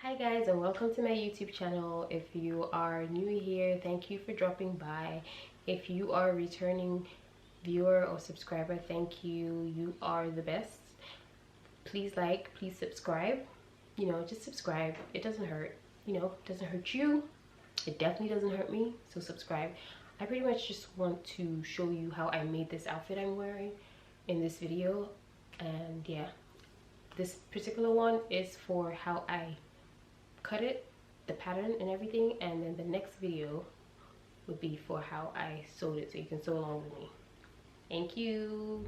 Hi guys, and welcome to my YouTube channel. If you are new here, thank you for dropping by. If you are a returning viewer or subscriber, thank you. You are the best. Please like, please subscribe. Just subscribe. It doesn't hurt. It doesn't hurt you. It definitely doesn't hurt me. So subscribe. I pretty much just want to show you how I made this outfit I'm wearing in this video. And yeah, this particular one is for how I cut it, the pattern and everything, and then the next video would be for how I sewed it, so you can sew along with me. Thank you.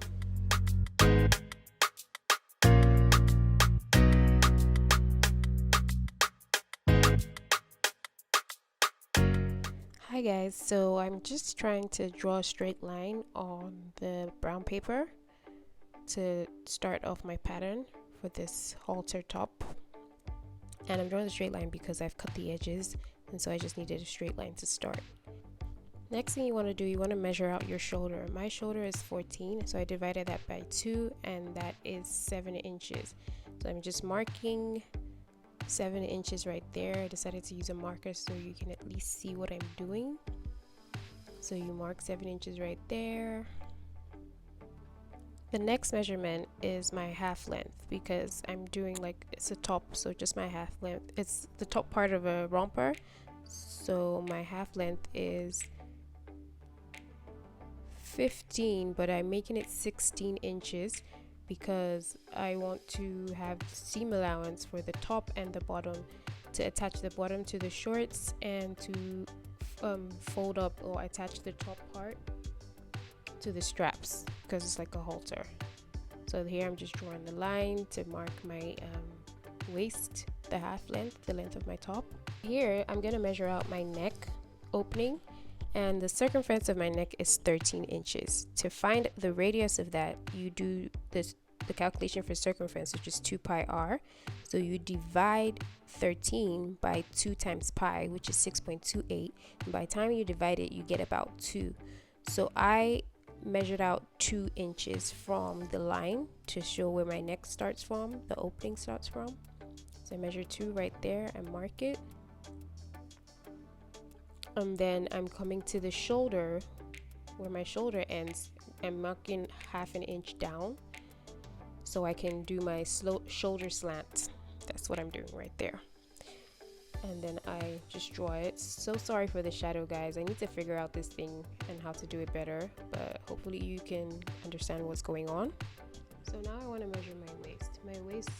Hi guys, so I'm just trying to draw a straight line on the brown paper to start off my pattern for this halter top. And I'm drawing a straight line because I've cut the edges, and so I just needed a straight line to start. Next thing you want to do, you want to measure out your shoulder. My shoulder is 14, so I divided that by 2, and that is 7 inches. So I'm just marking 7 inches right there. I decided to use a marker so you can at least see what I'm doing. So you mark 7 inches right there. The next measurement is my half length, because I'm doing it's a top, so just my half length. It's the top part of a romper, so my half length is 15, but I'm making it 16 inches because I want to have seam allowance for the top and the bottom, to attach the bottom to the shorts and to fold up or attach the top part to the straps, because it's like a halter. So here I'm just drawing the line to mark my waist, the half length, the length of my top. Here I'm gonna measure out my neck opening, and the circumference of my neck is 13 inches. To find the radius of that, you do the calculation for circumference, which is 2 pi r. So you divide 13 by 2 times pi, which is 6.28, and by the time you divide it, you get about 2. So I measured out 2 inches from the line to show where my neck starts from, the opening starts from. So I measure 2 right there and mark it. And then I'm coming to the shoulder, where my shoulder ends. I'm marking half an inch down so I can do my shoulder slant. That's what I'm doing right there. And then I just draw it. So sorry for the shadow, guys. I need to figure out this thing and how to do it better, but hopefully you can understand what's going on. So now I want to measure my waist. My waist,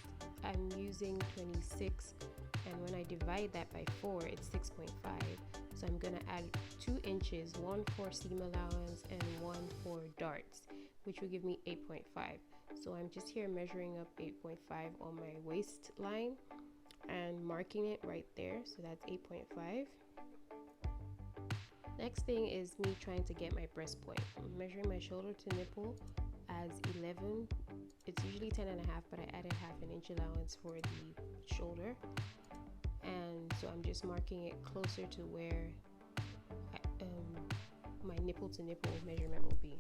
I'm using 26, and when I divide that by 4, it's 6.5. So I'm gonna add 2 inches, one for seam allowance and one for darts, which will give me 8.5. So I'm just here measuring up 8.5 on my waistline and marking it right there, so that's 8.5. Next thing is me trying to get my breast point. I'm measuring my shoulder to nipple as 11. It's usually 10 and a half, but I added half an inch allowance for the shoulder, and so I'm just marking it closer to where my nipple to nipple measurement will be.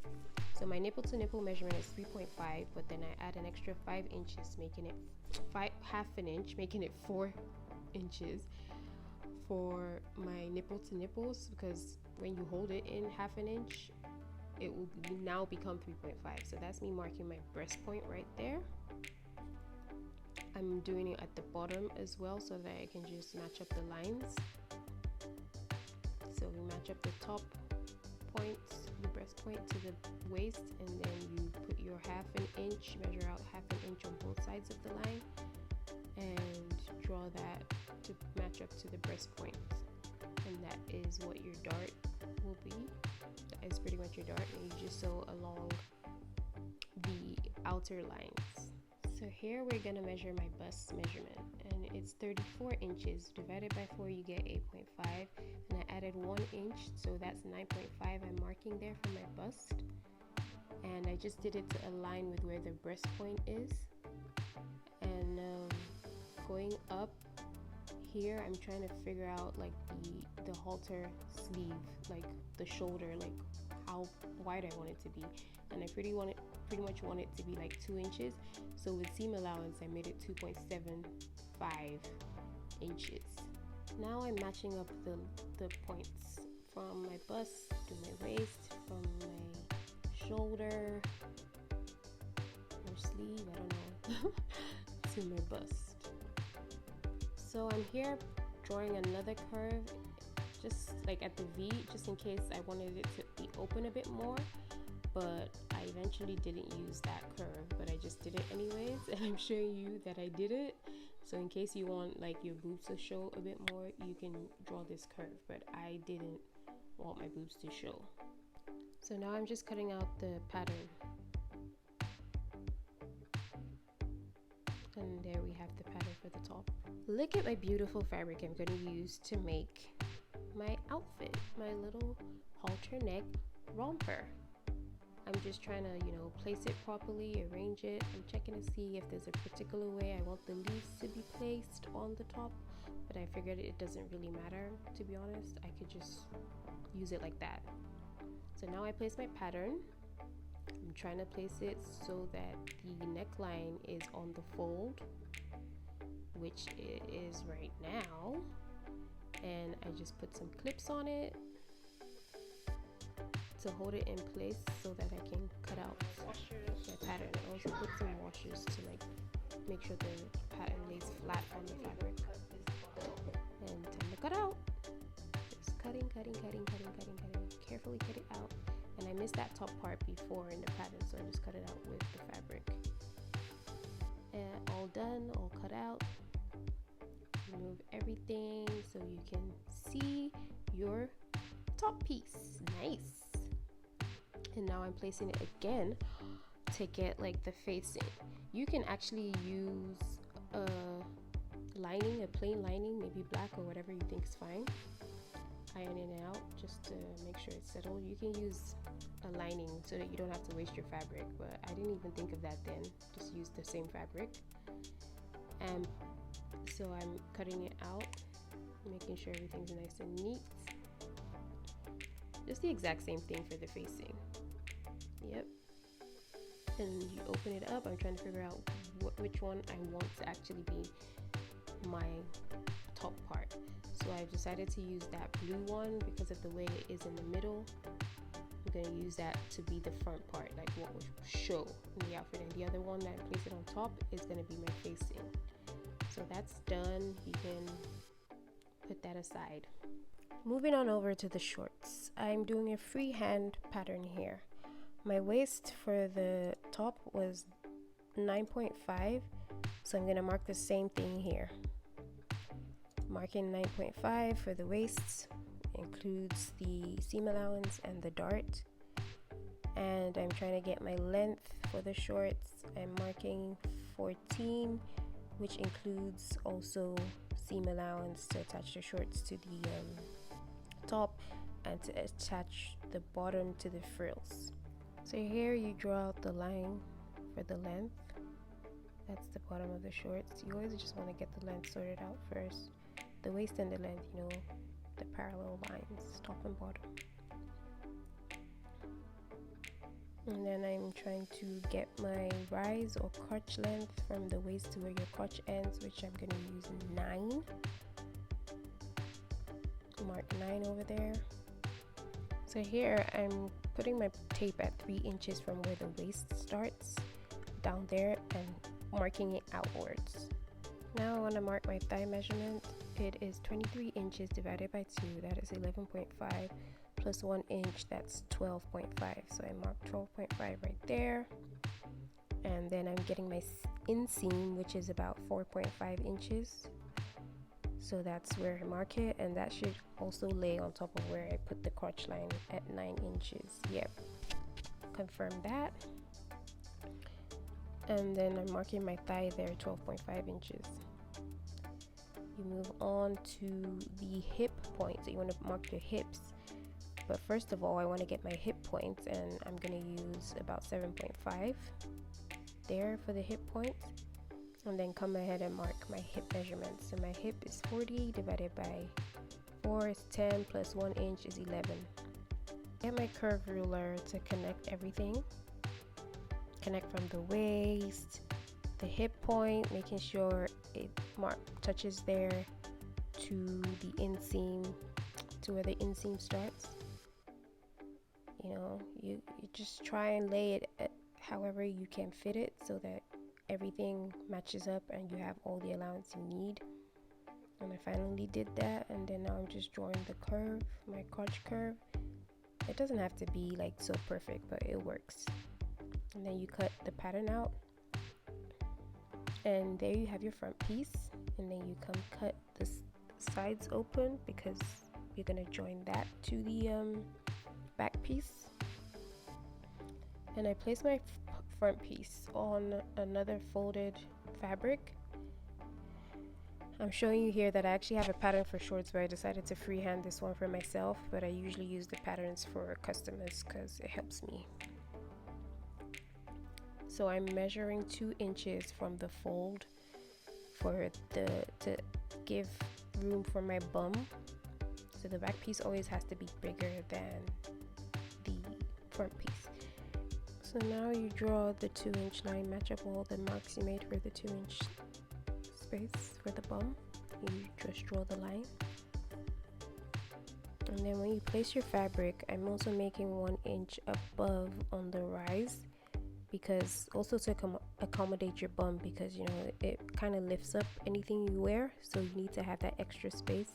So my nipple to nipple measurement is 3.5, but then I add an extra 5 inches, making it half an inch, making it 4 inches for my nipple to nipples, because when you hold it in half an inch, it will now become 3.5. So that's me marking my breast point right there. I'm doing it at the bottom as well so that I can just match up the lines. So we match up the top point, the breast point, to the waist, and then you put your half an inch, measure out half an inch on both sides of the line, and draw that to match up to the breast point. And that is what your dart will be. That is pretty much your dart, and you just sew along the outer lines. So here we're gonna measure my bust measurement, and it's 34 inches. Divided by 4, you get 8.5, and I added 1 inch, so that's 9.5. I'm marking there for my bust, and I just did it to align with where the breast point is. And going up here, I'm trying to figure out the halter sleeve, the shoulder, how wide I want it to be, and I pretty much want it to be 2 inches. So with seam allowance, I made it 2.75 inches. Now I'm matching up the points from my bust to my waist, from my shoulder or sleeve, I don't know, to my bust. So I'm here drawing another curve, just like at the V, just in case I wanted it to be open a bit more, but I eventually didn't use that curve, but I just did it anyways, and I'm showing you that I did it. So in case you want like your boobs to show a bit more, you can draw this curve, but I didn't want my boobs to show. So now I'm just cutting out the pattern. And there we have the pattern for the top. Look at my beautiful fabric I'm going to use to make my outfit, my little halter neck romper. I'm just trying to, you know, place it properly, arrange it. I'm checking to see if there's a particular way I want the leaves to be placed on the top, but I figured it doesn't really matter, to be honest. I could just use it like that. So now I place my pattern. I'm trying to place it so that the neckline is on the fold, which it is right now. And I just put some clips on it to hold it in place so that I can cut out my pattern. I also put some washers to like make sure the pattern lays flat on the fabric. And time to cut out. Just cutting. Carefully cut it out. And I missed that top part before in the pattern, so I just cut it out with the fabric. And all done, all cut out. Remove everything so you can see your top piece. Nice. And now I'm placing it again to get like the facing. You can actually use a lining, a plain lining, maybe black or whatever you think is fine. Ironing it out just to make sure it's settled. You can use a lining so that you don't have to waste your fabric, but I didn't even think of that then. Just use the same fabric. And so I'm cutting it out, making sure everything's nice and neat. Just the exact same thing for the facing. Yep. And you open it up. I'm trying to figure out which one I want to actually be my top part. So I've decided to use that blue one because of the way it is in the middle. I'm going to use that to be the front part, like what will show in the outfit. And the other one that I place it on top is going to be my facing. So that's done. You can put that aside. Moving on over to the shorts. I'm doing a freehand pattern here. My waist for the top was 9.5, so I'm going to mark the same thing here. Marking 9.5 for the waist includes the seam allowance and the dart. And I'm trying to get my length for the shorts. I'm marking 14, which includes also seam allowance to attach the shorts to the top and to attach the bottom to the frills. So here you draw out the line for the length. That's the bottom of the shorts. You always just want to get the length sorted out first. The waist and the length, you know, the parallel lines, top and bottom. And then I'm trying to get my rise or crotch length from the waist to where your crotch ends, which I'm going to use 9. Mark 9 over there. So here I'm putting my tape at 3 inches from where the waist starts down there and marking it outwards. Now I want to mark my thigh measurement. It is 23 inches divided by 2, that is 11.5, plus 1 inch, that's 12.5. So I marked 12.5 right there. And then I'm getting my inseam, which is about 4.5 inches. So that's where I mark it, and that should also lay on top of where I put the crotch line at 9 inches. Yep, confirm that. And then I'm marking my thigh there, 12.5 inches. You move on to the hip point. So you want to mark your hips. But first of all, I want to get my hip points, and I'm going to use about 7.5 there for the hip points. And then come ahead and mark my hip measurement. So my hip is 40 divided by 4 is 10, plus 1 inch is 11. Get my curve ruler to connect everything. Connect from the waist the hip point, making sure it touches there to the inseam, to where the inseam starts. You know, you just try and lay it at however you can fit it so that everything matches up and you have all the allowance you need. And I finally did that, and then now I'm just drawing the curve, my crotch curve. It doesn't have to be like so perfect, but it works. And then you cut the pattern out, and there you have your front piece. And then you come cut the sides open because you're gonna join that to the back piece. And I place my front piece on another folded fabric. I'm showing you here that I actually have a pattern for shorts, but I decided to freehand this one for myself, but I usually use the patterns for customers because it helps me. So I'm measuring 2 inches from the fold for to give room for my bum. So the back piece always has to be bigger than the front piece. So now you draw the 2-inch line, match up all the marks you made for the 2-inch space for the bum. You just draw the line, and then when you place your fabric, I'm also making 1 inch above on the rise, because also to accommodate your bum, because you know it kind of lifts up anything you wear, so you need to have that extra space.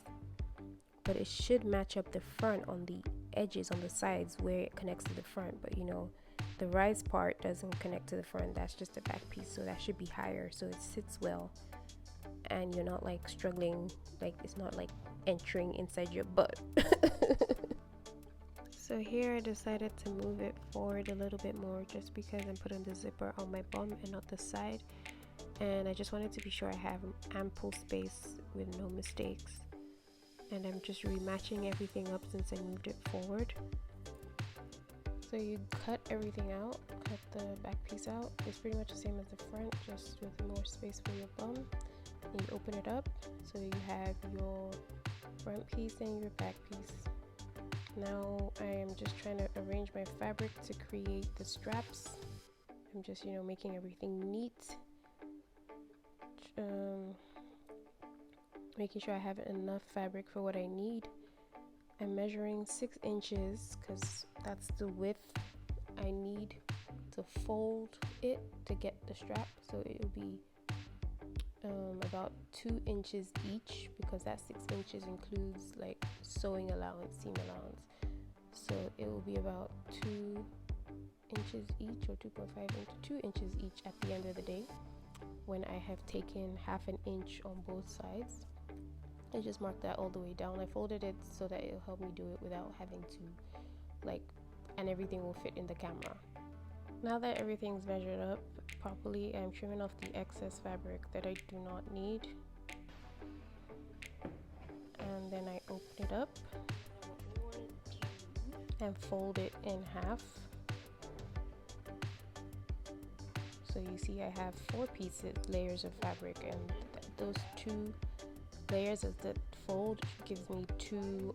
But it should match up the front on the edges, on the sides where it connects to the front. But you know, the rise part doesn't connect to the front, that's just the back piece, so that should be higher so it sits well and you're not like struggling, like it's not like entering inside your butt. So here I decided to move it forward a little bit more just because I'm putting the zipper on my bum and not the side, and I just wanted to be sure I have ample space with no mistakes. And I'm just rematching everything up since I moved it forward. So you cut everything out, cut the back piece out. It's pretty much the same as the front, just with more space for your bum. And you open it up, so you have your front piece and your back piece. Now I am just trying to arrange my fabric to create the straps. I'm just, you know, making everything neat. Making sure I have enough fabric for what I need. I'm measuring 6 inches because that's the width I need to fold it to get the strap. So it will be about 2 inches each, because that 6 inches includes like sewing allowance, seam allowance. So it will be about 2 inches each, or 2.5 into 2 inches each at the end of the day, when I have taken half an inch on both sides. I just marked that all the way down. I folded it so that it'll help me do it without having to and everything will fit in the camera. Now that everything's measured up properly, I'm trimming off the excess fabric that I do not need, and then I open it up and fold it in half. So you see I have 4 layers of fabric, and those 2 layers of the fold gives me 2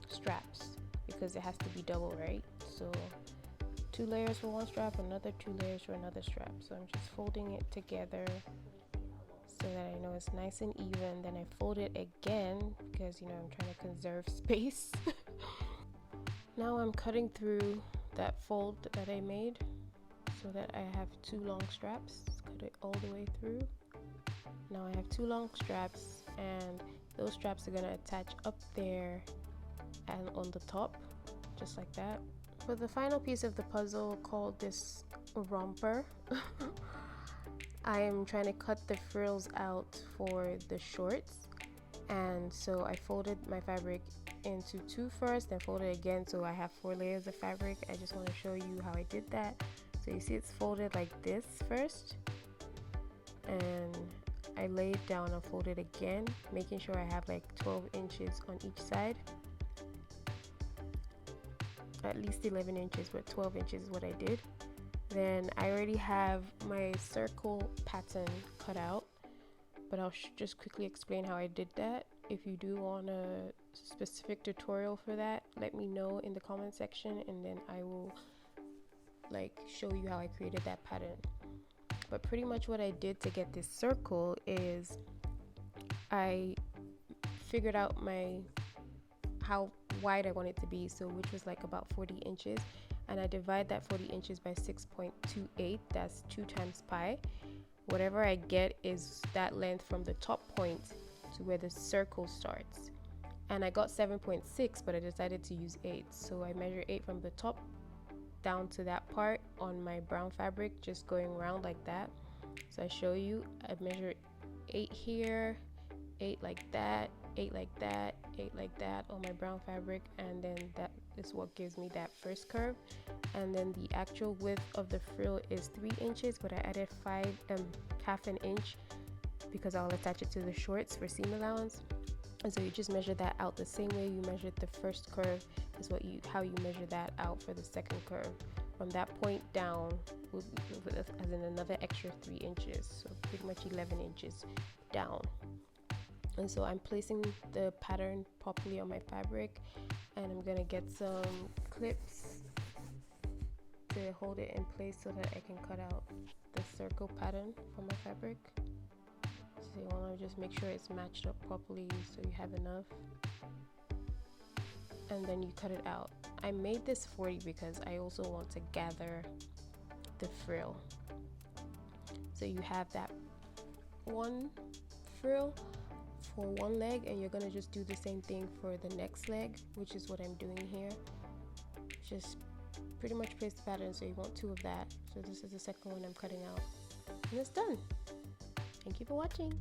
straps, because it has to be double, right? So 2 layers for 1 strap, another 2 layers for another strap. So I'm just folding it together so that I know it's nice and even. Then I fold it again because, you know, I'm trying to conserve space. Now I'm cutting through that fold that I made so that I have 2 long straps. Cut it all the way through. Now I have 2 long straps, and those straps are gonna attach up there and on the top, just like that. For the final piece of the puzzle, called this romper, I am trying to cut the frills out for the shorts, and so I folded my fabric into 2 first, then folded again, so I have 4 layers of fabric. I just want to show you how I did that. So you see it's folded like this first, and I lay it down and fold it again, making sure I have like 12 inches on each side. At least 11 inches, but 12 inches is what I did. Then I already have my circle pattern cut out, but I'll just quickly explain how I did that. If you do want a specific tutorial for that, let me know in the comment section, and then I will like show you how I created that pattern. But pretty much what I did to get this circle is I figured out how wide I want it to be, so which was like about 40 inches, and I divide that 40 inches by 6.28. That's 2 times pi. Whatever I get is that length from the top point to where the circle starts, and I got 7.6, but I decided to use 8, so I measure 8 from the top down to that part on my brown fabric, just going around like that. So I show you, I measure 8 here, 8 like that, 8 like that, 8 like that on my brown fabric, and then that is what gives me that first curve. And then the actual width of the frill is 3 inches, but I added half an inch because I'll attach it to the shorts for seam allowance. And so you just measure that out the same way you measured the first curve is how you measure that out for the second curve. From that point down, as in another extra 3 inches, so pretty much 11 inches down. And so I'm placing the pattern properly on my fabric, and I'm gonna get some clips to hold it in place so that I can cut out the circle pattern for my fabric. So you want to just make sure it's matched up properly so you have enough, and then you cut it out. I made this 40 because I also want to gather the frill. So you have that one frill for one leg, and you're gonna just do the same thing for the next leg, which is what I'm doing here. Just pretty much place the pattern, so you want 2 of that. So this is the second one I'm cutting out, and it's done. Thank you for watching.